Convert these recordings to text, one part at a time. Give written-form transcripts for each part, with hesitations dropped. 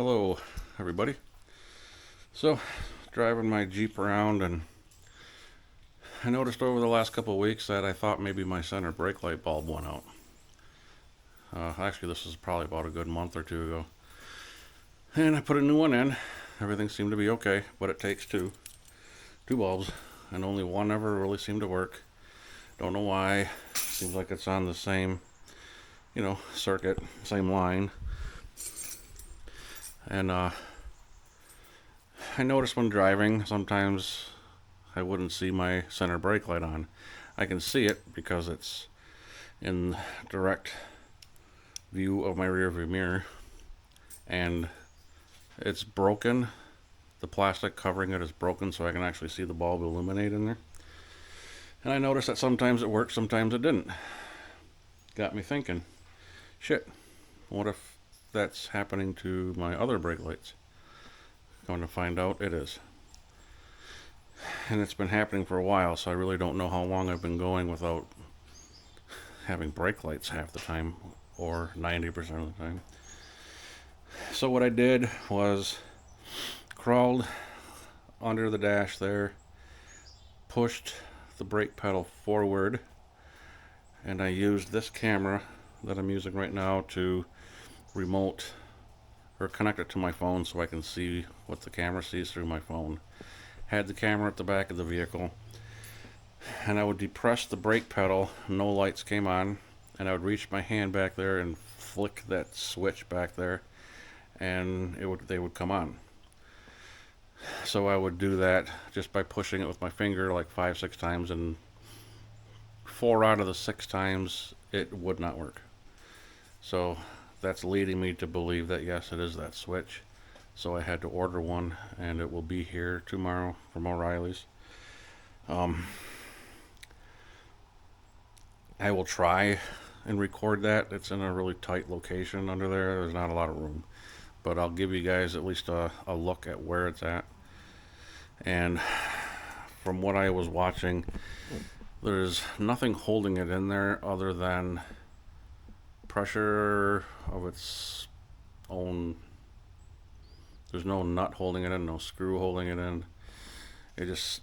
Hello, everybody. So, driving my Jeep around, and I noticed over the last couple of weeks that I thought maybe my center brake light bulb went out. Actually, this is probably about a good month or two ago. And I put a new one in. Everything seemed to be okay, but it takes two bulbs, and only one ever really seemed to work. Don't know why. Seems like it's on the same, circuit, same line. And I noticed when driving, sometimes I wouldn't see my center brake light on. I can see it because it's in direct view of my rear view mirror, and it's broken. The plastic covering it is broken, so I can actually see the bulb illuminate in there. And I noticed that sometimes it worked, sometimes it didn't. Got me thinking, shit, what if that's happening to my other brake lights? Going to find out it is. And it's been happening for a while, so I really don't know how long I've been going without having brake lights half the time, or 90% of the time. So what I did was crawled under the dash there, pushed the brake pedal forward, and I used this camera that I'm using right now to remote or connect it to my phone so I can see what the camera sees through my phone. Had the camera at the back of the vehicle, and I would depress the brake pedal, no lights came on, and I would reach my hand back there and flick that switch back there, and they would come on. So I would do that just by pushing it with my finger like 5-6 times, and 4 out of the 6 times it would not work. So that's leading me to believe that yes, it is that switch. So I had to order one, and it will be here tomorrow from O'Reilly's. I will try and record that. It's in a really tight location under there. There's not a lot of room, but I'll give you guys at least a look at where it's at. And from what I was watching, there's nothing holding it in there other than pressure of its own. There's no nut holding it in, no screw holding it in. It just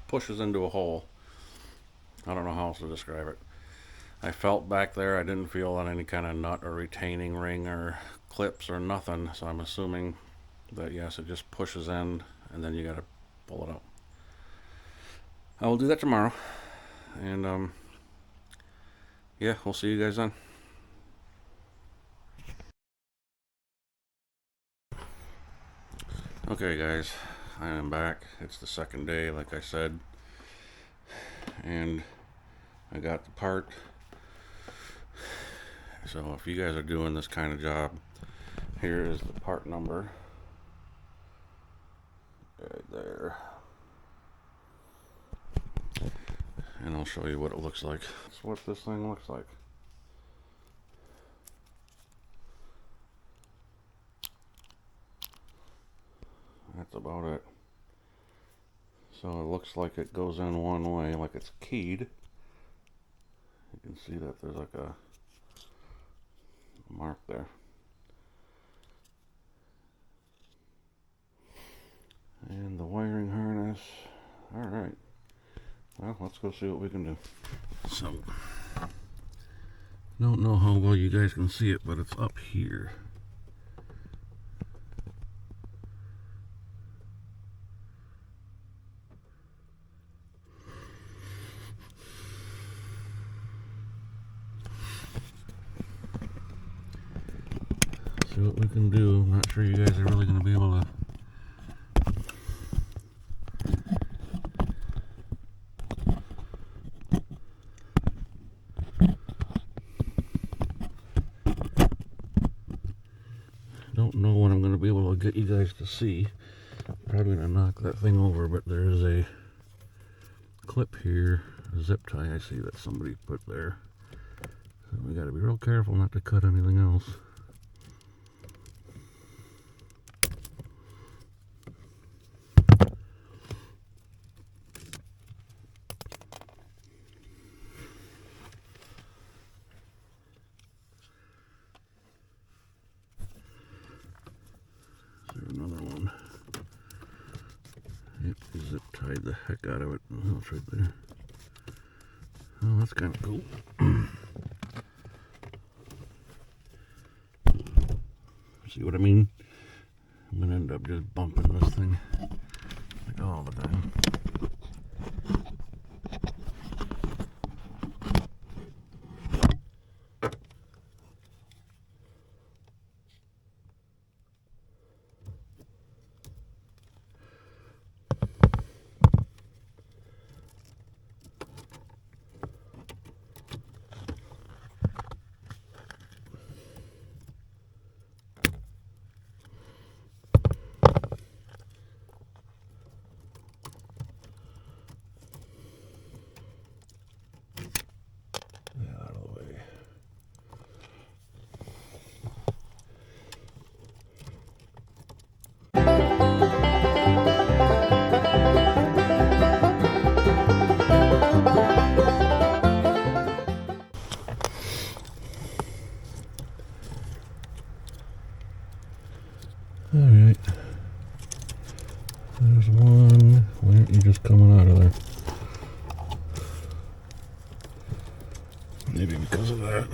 pushes into a hole. I don't know how else to describe it. I felt back there, I didn't feel on any kind of nut or retaining ring or clips or nothing, so I'm assuming that yes, it just pushes in, and then you gotta pull it out. I will do that tomorrow, and yeah, we'll see you guys then. Okay guys, I am back. It's the second day, like I said, and I got the part. So if you guys are doing this kind of job, here is the part number right there, and I'll show you what it looks like. That's what this thing looks like. That's about it. So it looks like it goes in one way, like it's keyed. You can see that there's like a mark there. And the wiring harness. Alright. Well, let's go see what we can do. So, don't know how well you guys can see it, but it's up here. See what we can do. I'm not sure you guys are really going to be able to. Don't know what I'm going to be able to get you guys to see. Probably going to knock that thing over, but there is a clip here, a zip tie I see that somebody put there. So we got to be real careful not to cut anything else. hide the heck out of it. Oh, it's right there. Oh, that's kind of cool. See what I mean? I'm gonna end up just bumping this thing like all the time. Alright. There's one. Why aren't you just coming out of there? Maybe because of that.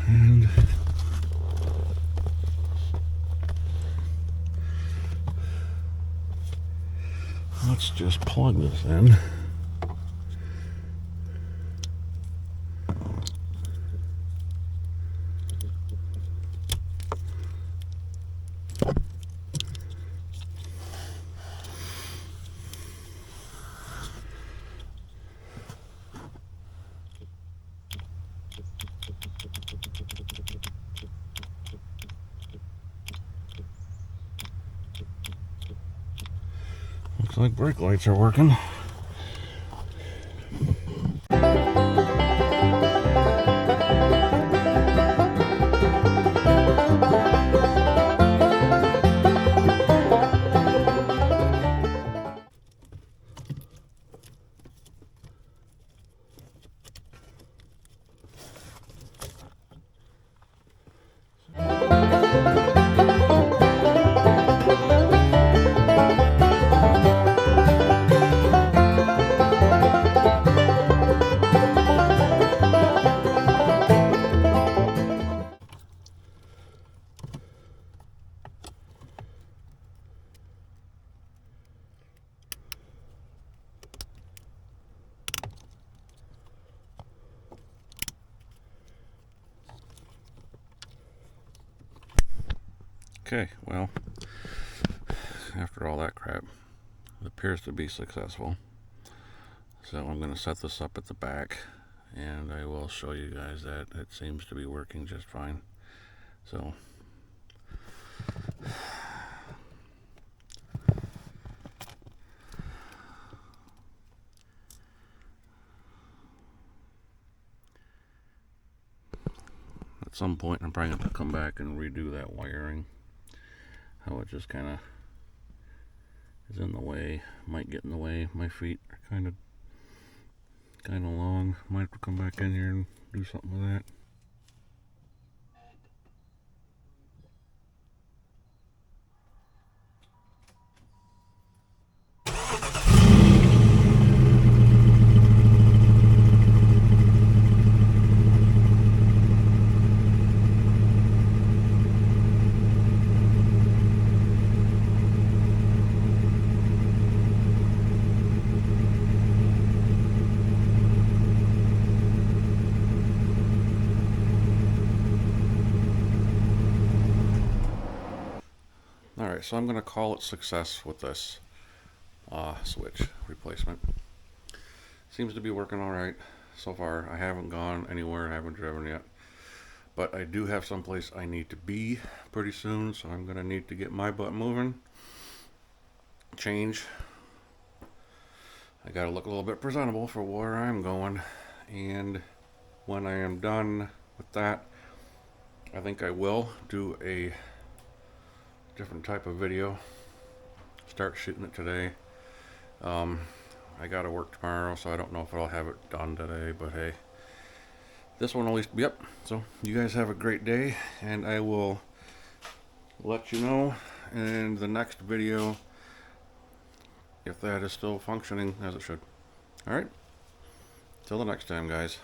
And let's just plug this in. Looks like brake lights are working. Okay, well, after all that crap, it appears to be successful. So I'm going to set this up at the back, and I will show you guys that it seems to be working just fine. So at some point I'm probably going to come back and redo that wiring. How it just kind of is in the way, might get in the way. My feet are kind of long. Might have to come back in here and do something with that. Alright, so I'm going to call it success with this switch replacement. Seems to be working alright so far. I haven't gone anywhere, I haven't driven yet. But I do have someplace I need to be pretty soon, so I'm going to need to get my butt moving. Change. I got to look a little bit presentable for where I'm going. And when I am done with that, I think I will do a different type of video. Start shooting it today. I I gotta work tomorrow, so I don't know if I'll have it done today, but hey, this one will at least be up. So you guys have a great day, and I will let you know in the next video if that is still functioning as it should. Alright, till the next time, guys.